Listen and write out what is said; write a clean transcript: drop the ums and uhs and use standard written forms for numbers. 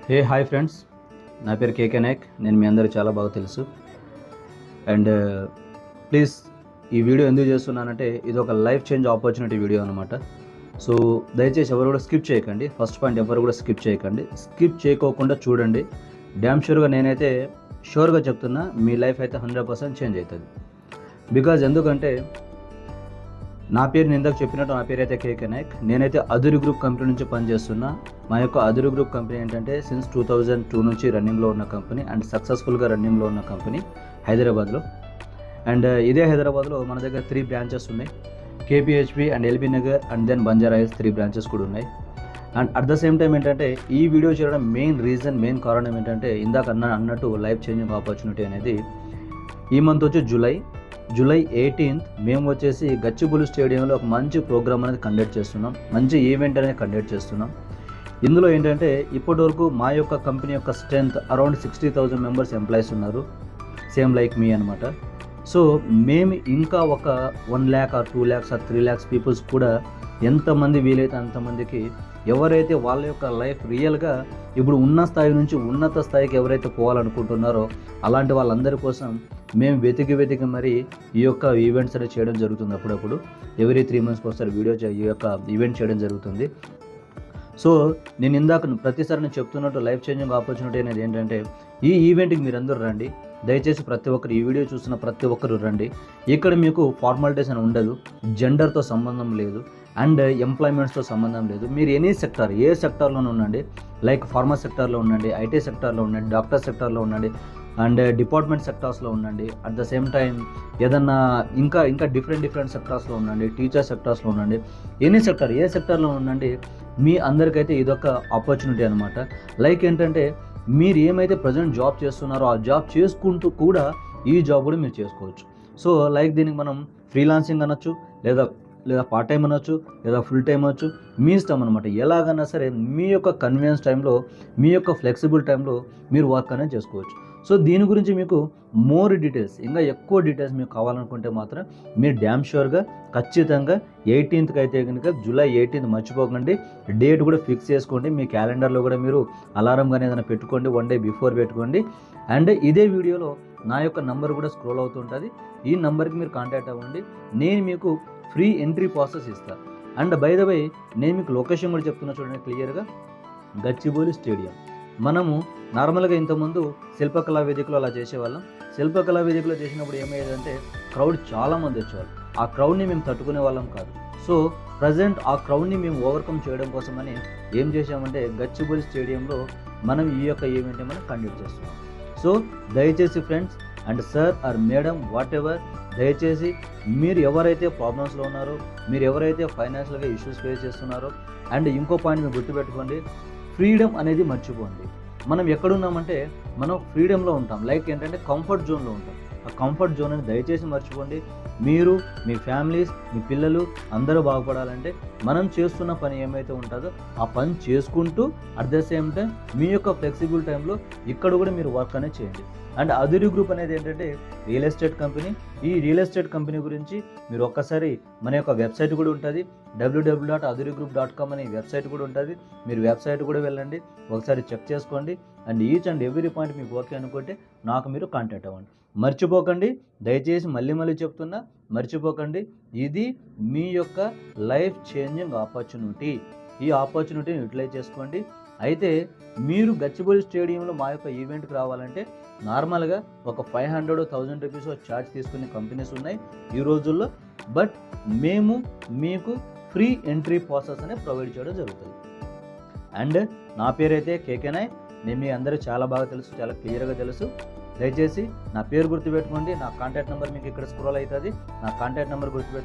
Hi friends, నా పేరు కేకే నాయక్. నేను మీ అందరూ చాలా బాగా తెలుసు. అండ్ ప్లీజ్ ఈ వీడియో ఎందుకు చేస్తున్నానంటే ఇది ఒక లైఫ్ చేంజ్ ఆపర్చునిటీ వీడియో అనమాట. సో దయచేసి ఎవరు కూడా స్కిప్ చేయకండి. ఫస్ట్ పాయింట్, ఎవరు కూడా స్కిప్ చేయకండి. స్కిప్ చేయకోకుండా చూడండి. డ్యామ్ షూర్గా నేనైతే షూర్గా చెప్తున్నా, మీ లైఫ్ అయితే 100% చేంజ్ అవుతుంది. బికాజ్ ఎందుకంటే నా పేరు నేను ఇందాక చెప్పినట్టు నా పేరు అయితే కేకే నాయక్. నేనైతే అదురి గ్రూప్ కంపెనీ నుంచి పనిచేస్తున్నా. మా యొక్క అదురి గ్రూప్ కంపెనీ ఏంటంటే సిన్స్ 2002 నుంచి రన్నింగ్లో ఉన్న కంపెనీ అండ్ సక్సెస్ఫుల్గా రన్నింగ్లో ఉన్న కంపెనీ హైదరాబాద్లో. అండ్ ఇదే హైదరాబాద్లో మన దగ్గర 3 బ్రాంచెస్ ఉన్నాయి. KPHB and LB Nagar and then Banjara Hills 3 branches కూడా ఉన్నాయి. And at the same time ఏంటంటే ఈ వీడియో చేయడం మెయిన్ కారణం ఏంటంటే ఇందాక అన్నట్టు లైఫ్ చేంజింగ్ ఆపర్చునిటీ అనేది ఈ మంత్ వచ్చి జూలై 18th మేము వచ్చేసి గచ్చిబౌలి స్టేడియంలో ఒక మంచి ప్రోగ్రామ్ అనేది కండక్ట్ చేస్తున్నాం. మంచి ఈవెంట్ అనేది కండక్ట్ చేస్తున్నాం. ఇందులో ఏంటంటే ఇప్పటివరకు మా యొక్క కంపెనీ యొక్క స్ట్రెంత్ అరౌండ్ 60,000 మెంబర్స్ ఎంప్లాయీస్ ఉన్నారు, సేమ్ లైక్ మీ అనమాట. సో మేము ఇంకా ఒక 1 lakh or 2 lakhs or 3 lakhs peoples కూడా ఎంతమంది వీలైతే అంతమందికి ఎవరైతే వాళ్ళ యొక్క లైఫ్ రియల్గా ఇప్పుడు ఉన్న స్థాయి నుంచి ఉన్నత స్థాయికి ఎవరైతే పోవాలనుకుంటున్నారో అలాంటి వాళ్ళందరి కోసం మేము వెతికి మరి ఈ యొక్క ఈవెంట్స్ అనేది చేయడం జరుగుతుంది. అప్పుడప్పుడు ఎవ్రీ 3 monthsకి ఒకసారి ఈ యొక్క ఈవెంట్ చేయడం జరుగుతుంది. సో నేను ఇందాక ప్రతిసారి నేను చెప్తున్నట్టు లైఫ్ చేంజింగ్ ఆపర్చునిటీ అనేది ఏంటంటే ఈ ఈవెంట్కి మీరందరూ రండి. దయచేసి ప్రతి ఒక్కరు ఈ వీడియో చూస్తున్న ప్రతి ఒక్కరు రండి. ఇక్కడ మీకు ఫార్మాలిటీస్ అని ఉండదు, జెండర్తో సంబంధం లేదు అండ్ ఎంప్లాయ్మెంట్స్తో సంబంధం లేదు. మీరు ఎనీ సెక్టార్, ఏ సెక్టార్లోనే ఉండండి, లైక్ ఫార్మా సెక్టార్లో ఉండండి, ఐటీ సెక్టార్లో ఉండండి, డాక్టర్ సెక్టార్లో ఉండండి అండ్ డిపార్ట్మెంట్ సెక్టార్స్లో ఉండండి. అట్ ద సేమ్ టైం ఏదన్నా ఇంకా డిఫరెంట్ సెక్టార్స్లో ఉండండి, టీచర్ సెక్టార్స్లో ఉండండి, ఎనీ సెక్టార్, ఏ సెక్టార్లో ఉండండి. మీ అందరికైతే ఇదొక ఆపర్చునిటీ అనమాట. లైక్ ఏంటంటే మీరు ఏమైతే ప్రజెంట్ జాబ్ చేస్తున్నారో ఆ జాబ్ చేసుకుంటూ కూడా ఈ జాబ్ కూడా మీరు చేసుకోవచ్చు. సో లైక్ దీనికి మనం ఫ్రీలాన్సింగ్ అనొచ్చు, లేదా పార్ట్ టైం అనొచ్చు, లేదా ఫుల్ టైం అనొచ్చు, మీ ఇష్టం అనమాట. ఎలాగైనా సరే మీ యొక్క కన్వీనియన్స్ టైంలో, మీ యొక్క ఫ్లెక్సిబుల్ టైంలో మీరు వర్క్ అనేది చేసుకోవచ్చు. సో దీని గురించి మీకు మోర్ డీటెయిల్స్, ఇంకా ఎక్కువ డీటెయిల్స్ మీకు కావాలనుకుంటే మాత్రం మీరు డ్యామ్ షూర్గా ఖచ్చితంగా 18th అయితే కనుక జూలై 18th మర్చిపోకండి. డేట్ కూడా ఫిక్స్ చేసుకోండి. మీ క్యాలెండర్లో కూడా మీరు అలారం కానీ ఏదైనా పెట్టుకోండి, 1 day బిఫోర్ పెట్టుకోండి. అండ్ ఇదే వీడియోలో నా యొక్క నంబర్ కూడా స్క్రోల్ అవుతుంటుంది. ఈ నెంబర్కి మీరు కాంటాక్ట్ అవ్వండి. నేను మీకు ఫ్రీ ఎంట్రీ ప్రాసెస్ ఇస్తాను. అండ్ బై ద వే నేను మీకు లొకేషన్ కూడా చెప్తున్నా చూడండి క్లియర్గా. గచ్చిబౌలి స్టేడియం. మనము నార్మల్గా ఇంతకుముందు శిల్పకళా వేదికలో అలా చేసేవాళ్ళం. శిల్పకళా వేదికలో చేసినప్పుడు ఏమయ్యేదంటే క్రౌడ్ చాలామంది వచ్చేవాళ్ళు. ఆ క్రౌడ్ని మేము తట్టుకునే వాళ్ళం కాదు. సో ప్రజెంట్ ఆ క్రౌడ్ని మేము ఓవర్కమ్ చేయడం కోసమని ఏం చేసామంటే గచ్చిబౌలి స్టేడియంలో మనం ఈ యొక్క ఈవెంట్ మనం కండక్ట్ చేస్తున్నాం. సో దయచేసి friends and sir or madam whatever, దయచేసి మీరు ఎవరైతే ప్రాబ్లమ్స్లో ఉన్నారో, మీరు ఎవరైతే ఫైనాన్షియల్గా ఇష్యూస్ ఫేస్ చేస్తున్నారో, అండ్ ఇంకో పాయింట్ మీరు గుర్తుపెట్టుకోండి, ఫ్రీడమ్ అనేది మర్చిపోండి. మనం ఎక్కడున్నామంటే మనం ఫ్రీడమ్లో ఉంటాం, లైక్ ఏంటంటే కంఫర్ట్ జోన్లో ఉంటాం. ఆ కంఫర్ట్ జోన్ అని దయచేసి మర్చిపోండి. మీరు, మీ ఫ్యామిలీస్, మీ పిల్లలు అందరూ బాగుపడాలంటే మనం చేస్తున్న పని ఏమైతే ఉంటుందో ఆ పని చేసుకుంటూ అట్ ద సేమ్ టైం మీ యొక్క ఫ్లెక్సిబుల్ టైంలో ఇక్కడ కూడా మీరు వర్క్ అనేది చేయండి. అండ్ అదురి గ్రూప్ అనేది ఏంటంటే రియల్ ఎస్టేట్ కంపెనీ. ఈ రియల్ ఎస్టేట్ కంపెనీ గురించి మీరు ఒక్కసారి మన యొక్క వెబ్సైట్ కూడా ఉంటుంది, www.adurigroup.com అనే వెబ్సైట్ కూడా ఉంటుంది. మీరు వెబ్సైట్ కూడా వెళ్ళండి, ఒకసారి చెక్ చేసుకోండి. And each and every point మీకు ఓకే అనుకుంటే నాకు మీరు కాంటాక్ట్ అవ్వండి. మర్చిపోకండి, దయచేసి మళ్ళీ చెప్తున్నా, మర్చిపోకండి. ఇది మీ యొక్క లైఫ్ చేంజింగ్ ఆపర్చునిటీ. ఈ ఆపర్చునిటీని యూటిలైజ్ చేసుకోండి. అయితే మీరు గచ్చిబౌలి స్టేడియంలో మా యొక్క ఈవెంట్కి రావాలంటే నార్మల్గా ఒక 500-1000 రూపీస్ ఛార్జ్ తీసుకునే కంపెనీస్ ఉన్నాయి ఈ రోజుల్లో. బట్ మేము మీకు ఫ్రీ ఎంట్రీ ప్రాసెస్ అనేది ప్రొవైడ్ చేయడం జరుగుతుంది. అండ్ నా పేరైతే కేకే నాయక్. నేను మీ అందరూ చాలా బాగా తెలుసు, చాలా క్లియర్గా తెలుసు. దయచేసి నా పేరు గుర్తుపెట్టుకోండి. నా కాంటాక్ట్ నెంబర్ మీకు ఇక్కడ స్క్రోల్ అవుతుంది. నా కాంటాక్ట్ నెంబర్ గుర్తుపెట్టుకోండి.